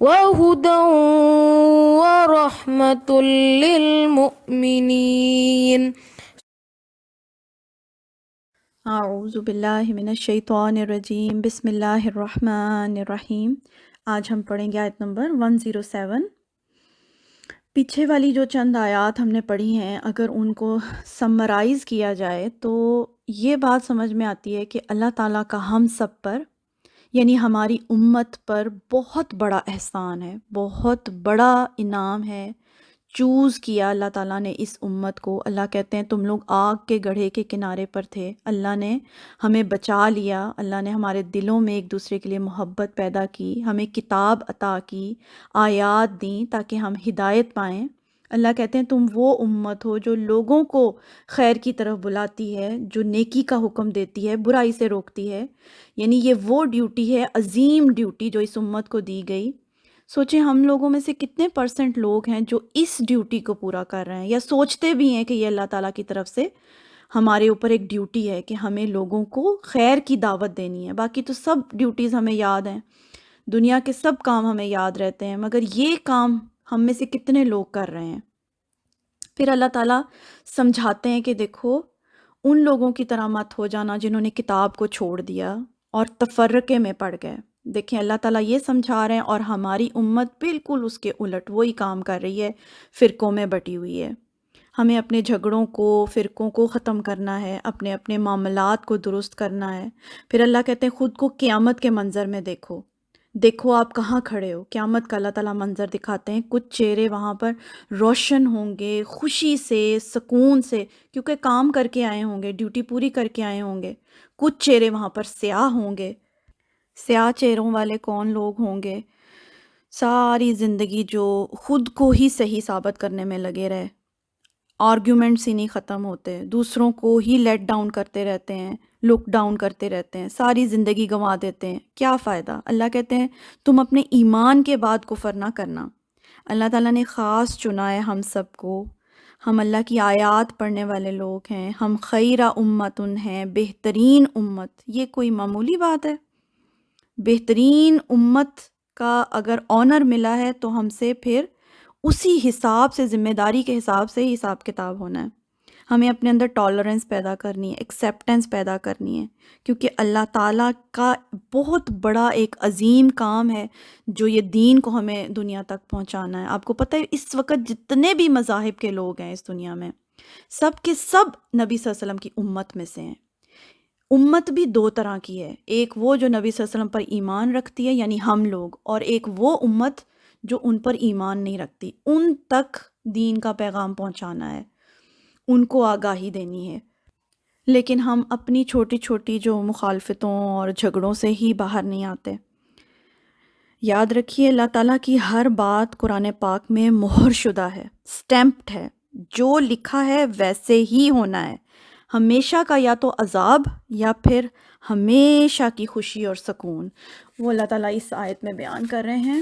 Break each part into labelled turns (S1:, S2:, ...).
S1: وهدى ورحمة للمؤمنين.
S2: اعوذ باللہ من الشیطان الرجیم، بسم اللہ الرحمن الرحیم۔ آج ہم پڑھیں گے آیت نمبر 107۔ پیچھے والی جو چند آیات ہم نے پڑھی ہیں، اگر ان کو سمرائز کیا جائے تو یہ بات سمجھ میں آتی ہے کہ اللہ تعالیٰ کا ہم سب پر، یعنی ہماری امت پر بہت بڑا احسان ہے، بہت بڑا انعام ہے۔ چوز کیا اللہ تعالیٰ نے اس امت کو۔ اللہ کہتے ہیں تم لوگ آگ کے گڑھے کے کنارے پر تھے، اللہ نے ہمیں بچا لیا، اللہ نے ہمارے دلوں میں ایک دوسرے کے لیے محبت پیدا کی، ہمیں کتاب عطا کی، آیات دیں تاکہ ہم ہدایت پائیں۔ اللہ کہتے ہیں تم وہ امت ہو جو لوگوں کو خیر کی طرف بلاتی ہے، جو نیکی کا حکم دیتی ہے، برائی سے روکتی ہے۔ یعنی یہ وہ ڈیوٹی ہے، عظیم ڈیوٹی جو اس امت کو دی گئی۔ سوچیں ہم لوگوں میں سے کتنے پرسنٹ لوگ ہیں جو اس ڈیوٹی کو پورا کر رہے ہیں یا سوچتے بھی ہیں کہ یہ اللہ تعالیٰ کی طرف سے ہمارے اوپر ایک ڈیوٹی ہے کہ ہمیں لوگوں کو خیر کی دعوت دینی ہے۔ باقی تو سب ڈیوٹیز ہمیں یاد ہیں، دنیا کے سب کام ہمیں یاد رہتے ہیں، مگر یہ کام ہم میں سے کتنے لوگ کر رہے ہیں؟ پھر اللہ تعالیٰ سمجھاتے ہیں کہ دیکھو ان لوگوں کی طرح مت ہو جانا جنہوں نے کتاب کو چھوڑ دیا اور تفرقے میں پڑ گئے۔ دیکھیں اللہ تعالیٰ یہ سمجھا رہے ہیں اور ہماری امت بالکل اس کے الٹ وہی کام کر رہی ہے، فرقوں میں بٹی ہوئی ہے۔ ہمیں اپنے جھگڑوں کو، فرقوں کو ختم کرنا ہے، اپنے اپنے معاملات کو درست کرنا ہے۔ پھر اللہ کہتے ہیں خود کو قیامت کے منظر میں دیکھو، دیکھو آپ کہاں کھڑے ہو۔ قیامت کا اللہ تعالیٰ منظر دکھاتے ہیں، کچھ چہرے وہاں پر روشن ہوں گے، خوشی سے، سکون سے، کیونکہ کام کر کے آئے ہوں گے، ڈیوٹی پوری کر کے آئے ہوں گے۔ کچھ چہرے وہاں پر سیاہ ہوں گے۔ سیاہ چہروں والے کون لوگ ہوں گے؟ ساری زندگی جو خود کو ہی صحیح ثابت کرنے میں لگے رہے، آرگیومنٹس ہی نہیں ختم ہوتے، دوسروں کو ہی لیٹ ڈاؤن کرتے رہتے ہیں، لک ڈاؤن کرتے رہتے ہیں، ساری زندگی گنوا دیتے ہیں، کیا فائدہ؟ اللہ کہتے ہیں تم اپنے ایمان کے بعد کفر نہ کرنا۔ اللہ تعالیٰ نے خاص چنا ہے ہم سب کو، ہم اللہ کی آیات پڑھنے والے لوگ ہیں، ہم خیرہ امتن ہیں، بہترین امت۔ یہ کوئی معمولی بات ہے؟ بہترین امت کا اگر آنر ملا ہے تو ہم سے پھر اسی حساب سے، ذمہ داری کے حساب سے ہی حساب کتاب ہونا ہے۔ ہمیں اپنے اندر ٹالرنس پیدا کرنی ہے، ایکسیپٹنس پیدا کرنی ہے، کیونکہ اللہ تعالیٰ کا بہت بڑا ایک عظیم کام ہے جو یہ دین کو ہمیں دنیا تک پہنچانا ہے۔ آپ کو پتہ ہے اس وقت جتنے بھی مذاہب کے لوگ ہیں اس دنیا میں، سب کے سب نبی صلی اللہ علیہ وسلم کی امت میں سے ہیں۔ امت بھی دو طرح کی ہے، ایک وہ جو نبی صلی اللہ علیہ وسلم پر ایمان رکھتی ہے یعنی ہم لوگ، اور ایک وہ امت جو ان پر ایمان نہیں رکھتی۔ ان تک دین کا پیغام پہنچانا ہے، ان کو آگاہی دینی ہے۔ لیکن ہم اپنی چھوٹی چھوٹی جو مخالفتوں اور جھگڑوں سے ہی باہر نہیں آتے۔ یاد رکھیے اللہ تعالیٰ کی ہر بات قرآن پاک میں مہر شدہ ہے، سٹیمپڈ ہے، جو لکھا ہے ویسے ہی ہونا ہے۔ ہمیشہ کا یا تو عذاب یا پھر ہمیشہ کی خوشی اور سکون، وہ اللہ تعالیٰ اس آیت میں بیان کر رہے ہیں۔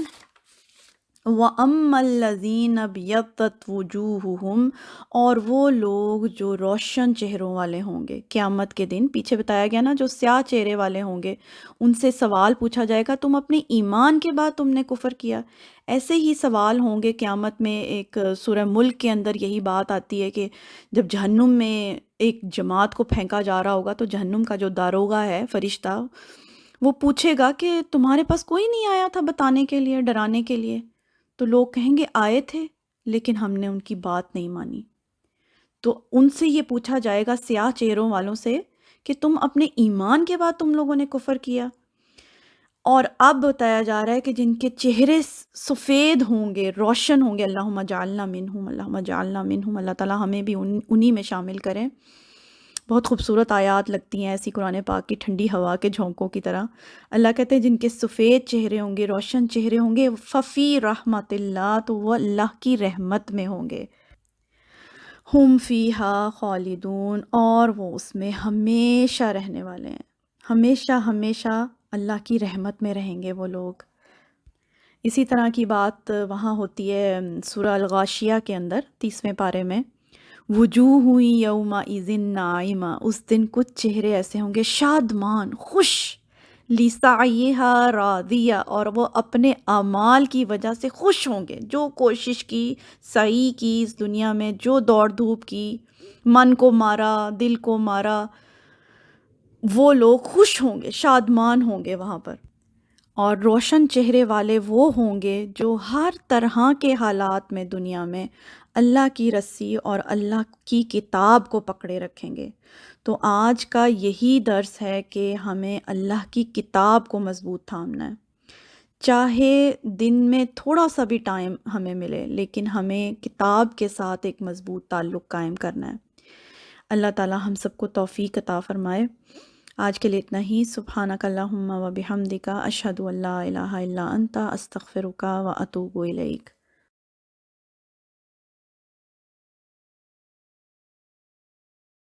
S2: وَأَمَّا الَّذِينَ ابْيَضَّتْ وُجُوهُهُمْ، اور وہ لوگ جو روشن چہروں والے ہوں گے قیامت کے دن۔ پیچھے بتایا گیا نا جو سیاہ چہرے والے ہوں گے ان سے سوال پوچھا جائے گا تم اپنے ایمان کے بعد تم نے کفر کیا۔ ایسے ہی سوال ہوں گے قیامت میں۔ ایک سورہ ملک کے اندر یہی بات آتی ہے کہ جب جہنم میں ایک جماعت کو پھینکا جا رہا ہوگا تو جہنم کا جو داروغہ ہے، فرشتہ، وہ پوچھے گا کہ تمہارے پاس کوئی نہیں آیا تھا بتانے کے لیے، ڈرانے کے لیے؟ تو لوگ کہیں گے آئے تھے لیکن ہم نے ان کی بات نہیں مانی۔ تو ان سے یہ پوچھا جائے گا سیاہ چہروں والوں سے کہ تم اپنے ایمان کے بعد تم لوگوں نے کفر کیا۔ اور اب بتایا جا رہا ہے کہ جن کے چہرے سفید ہوں گے، روشن ہوں گے، اللہم جعلنا منہم، اللہم جعلنا منہم، اللہ تعالیٰ ہمیں بھی انہی میں شامل کریں۔ بہت خوبصورت آیات لگتی ہیں ایسی قرآن پاک کی، ٹھنڈی ہوا کے جھونکوں کی طرح۔ اللہ کہتے ہیں جن کے سفید چہرے ہوں گے، روشن چہرے ہوں گے، ففی رحمت اللہ، تو وہ اللہ کی رحمت میں ہوں گے۔ ہم فیہا خالدون، اور وہ اس میں ہمیشہ رہنے والے ہیں، ہمیشہ ہمیشہ اللہ کی رحمت میں رہیں گے وہ لوگ۔ اسی طرح کی بات وہاں ہوتی ہے سورہ الغاشیہ کے اندر 30ویں پارے میں، وجوہ یومئذ ناعمہ، اس دن کچھ چہرے ایسے ہوں گے شادمان، خوش، لِسَعْیِہَا راضیہ، اور وہ اپنے اعمال کی وجہ سے خوش ہوں گے. جو کوشش کی، سعی کی، اس دنیا میں جو دوڑ دھوپ کی، من کو مارا، دل کو مارا، وہ لوگ خوش ہوں گے، شادمان ہوں گے وہاں پر. اور روشن چہرے والے وہ ہوں گے جو ہر طرح کے حالات میں دنیا میں اللہ کی رسی اور اللہ کی کتاب کو پکڑے رکھیں گے. تو آج کا یہی درس ہے کہ ہمیں اللہ کی کتاب کو مضبوط تھامنا ہے. چاہے دن میں تھوڑا سا بھی ٹائم ہمیں ملے، لیکن ہمیں کتاب کے ساتھ ایک مضبوط تعلق قائم کرنا ہے. اللہ تعالی ہم سب کو توفیق عطا فرمائے. آج کے لیے اتنا ہی. سبحانک اللہم و بحمدک، اشہد ان لا الہ الا انت، استغفرک و اتوب الیک.